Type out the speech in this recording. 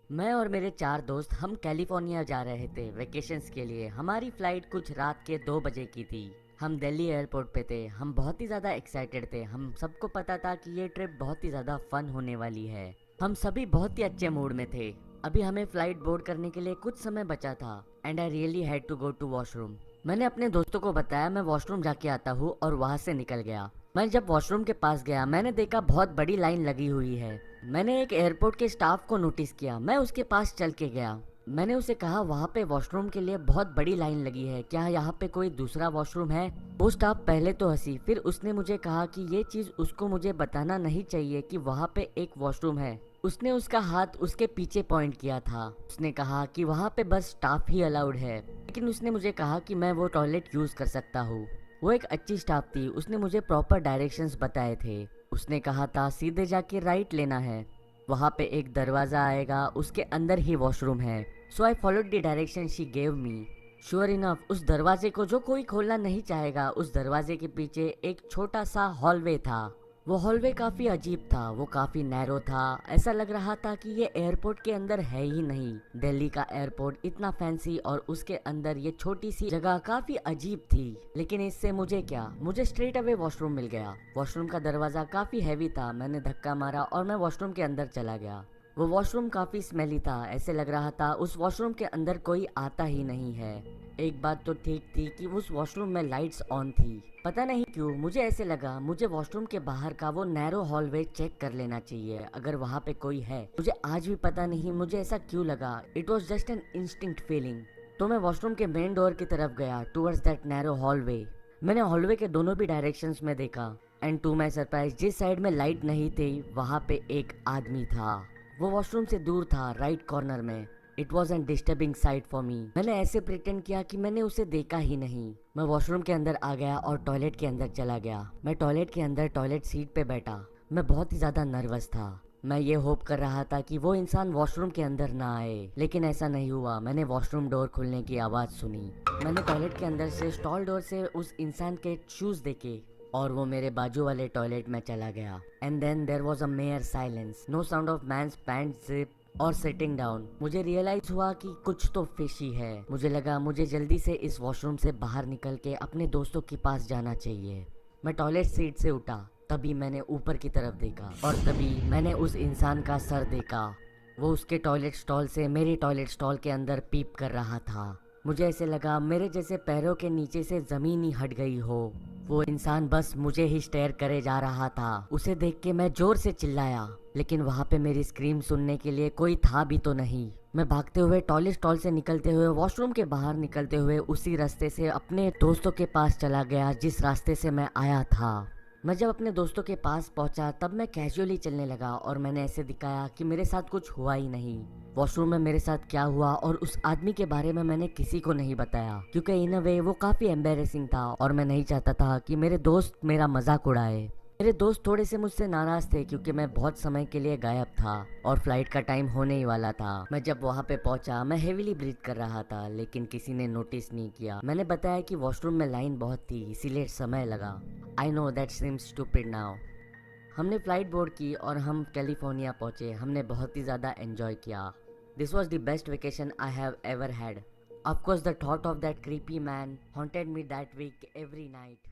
मैं और मेरे 4 दोस्त हम कैलिफोर्निया जा रहे थे वेकेशंस के लिए। हमारी फ्लाइट कुछ रात के 2 बजे की थी। हम दिल्ली एयरपोर्ट पे थे। हम बहुत ही ज़्यादा एक्साइटेड थे। हम सबको पता था कि ये ट्रिप बहुत ही ज़्यादा फन होने वाली है। हम सभी बहुत ही अच्छे मूड में थे। अभी हमें फ्लाइट बोर्ड करने के लिए कुछ समय बचा था and I really had to go to washroom. मैंने अपने दोस्तों को बताया मैं वॉशरूम जाके आता हूँ और वहाँ से निकल गया। मैं जब वॉशरूम के पास गया मैंने देखा बहुत बड़ी लाइन लगी हुई है। मैंने एक एयरपोर्ट के स्टाफ को नोटिस किया। मैं उसके पास चल के गया। मैंने उसे कहा वहाँ पे वॉशरूम के लिए बहुत बड़ी लाइन लगी है, क्या यहाँ पे कोई दूसरा वॉशरूम है? वो स्टाफ पहले तो हंसी, फिर उसने मुझे कहा कि ये चीज़ उसको मुझे बताना नहीं चाहिए कि वहाँ पे एक वॉशरूम है। उसने उसका हाथ उसके पीछे पॉइंट किया था। उसने कहा कि वहाँ पे बस स्टाफ ही अलाउड है, लेकिन उसने मुझे कहा कि मैं वो टॉयलेट यूज़ कर सकता हूँ। वो एक अच्छी स्टाफ थी। उसने मुझे प्रॉपर डायरेक्शंस बताए थे। उसने कहा था सीधे जाके राइट लेना है, वहाँ पे एक दरवाज़ा आएगा, उसके अंदर ही वॉशरूम है। So I followed the direction she gave me. Sure enough उस दरवाजे को जो कोई खोलना नहीं चाहेगा, उस दरवाजे के पीछे एक छोटा सा हॉलवे था। वो हॉलवे काफ़ी अजीब था, वो काफ़ी नैरो था। ऐसा लग रहा था कि ये एयरपोर्ट के अंदर है ही नहीं। दिल्ली का एयरपोर्ट इतना फैंसी और उसके अंदर ये छोटी सी जगह काफ़ी अजीब थी। लेकिन इससे मुझे क्या, मुझे स्ट्रेट अवे वॉशरूम मिल गया। वॉशरूम का दरवाज़ा काफ़ी हैवी था। मैंने धक्का मारा और मैं वॉशरूम के अंदर चला गया। वो वॉशरूम काफ़ी स्मेली था। ऐसे लग रहा था उस वॉशरूम के अंदर कोई आता ही नहीं है। एक बात तो ठीक थी कि उस वॉशरूम में लाइट्स ऑन थी। पता नहीं क्यों मुझे ऐसे लगा मुझे वॉशरूम के बाहर का वो नैरो हॉलवे चेक कर लेना चाहिए, अगर वहाँ पे कोई है। मुझे आज भी पता नहीं मुझे ऐसा क्यों लगा। It was just an instinct feeling. तो मैं वॉशरूम के मेन डोर की तरफ गया टूवर्ड्स दैट नैरो हॉलवे। मैंने हॉलवे के दोनों भी डायरेक्शंस में देखा एंड टू माई सरप्राइज जिस साइड में लाइट नहीं थी वहाँ पे एक आदमी था। वो वॉशरूम से दूर था, राइट कॉर्नर में। It was an disturbing site for me. मैंने ऐसे प्रिटेंड किया कि मैंने उसे देखा ही नहीं। मैं वॉशरूम के अंदर आ गया और टॉयलेट के अंदर चला गया। मैं टॉयलेट के अंदर टॉयलेट सीट पे बैठा। मैं बहुत ही ज़्यादा नर्वस था। मैं ये होप कर रहा था कि वो इंसान वॉशरूम के अंदर ना आए, लेकिन ऐसा नहीं हुआ। मैंने वॉशरूम डोर खुलने की आवाज़ सुनी। मैंने टॉयलेट के अंदर से स्टॉल डोर से उस इंसान के शूज़ देखे और वो मेरे बाजू वाले टॉयलेट में चला गया। And then there was a mere silence, no sound of man's pants zip और सिटिंग डाउन। मुझे रियलाइज हुआ कि कुछ तो फिशी है। मुझे लगा मुझे जल्दी से इस वॉशरूम से बाहर निकल के अपने दोस्तों के पास जाना चाहिए। मैं टॉयलेट सीट से उठा। तभी मैंने ऊपर की तरफ देखा और तभी मैंने उस इंसान का सर देखा। वो उसके टॉयलेट स्टॉल से मेरे टॉयलेट स्टॉल के अंदर पीप कर रहा था। मुझे ऐसे लगा मेरे जैसे पैरों के नीचे से जमीन ही हट गई हो। वो इंसान बस मुझे ही स्टेयर करे जा रहा था। उसे देख के मैं जोर से चिल्लाया, लेकिन वहाँ पे मेरी स्क्रीम सुनने के लिए कोई था भी तो नहीं। मैं भागते हुए टॉयलेट स्टॉल से निकलते हुए वॉशरूम के बाहर निकलते हुए उसी रास्ते से अपने दोस्तों के पास चला गया जिस रास्ते से मैं आया था। मैं जब अपने दोस्तों के पास पहुंचा तब मैं कैजुअली चलने लगा और मैंने ऐसे दिखाया कि मेरे साथ कुछ हुआ ही नहीं। वॉशरूम में मेरे साथ क्या हुआ और उस आदमी के बारे में मैंने किसी को नहीं बताया, क्योंकि इन अ वे वो काफ़ी एम्बेरेसिंग था और मैं नहीं चाहता था कि मेरे दोस्त मेरा मजाक उड़ाए। मेरे दोस्त थोड़े से मुझसे नाराज थे क्योंकि मैं बहुत समय के लिए गायब था और फ्लाइट का टाइम होने ही वाला था। मैं जब वहाँ पे पहुंचा मैं हेवीली ब्रीथ कर रहा था, लेकिन किसी ने नोटिस नहीं किया। मैंने बताया कि वॉशरूम में लाइन बहुत थी इसीलिए समय लगा। I know that seems stupid now. हमने फ्लाइट बोर्ड की और हम कैलिफोर्निया पहुंचे। हमने बहुत ही ज़्यादा एंजॉय किया। This was the best vacation I have ever had. Of course the thought of that creepy man haunted me that week every night.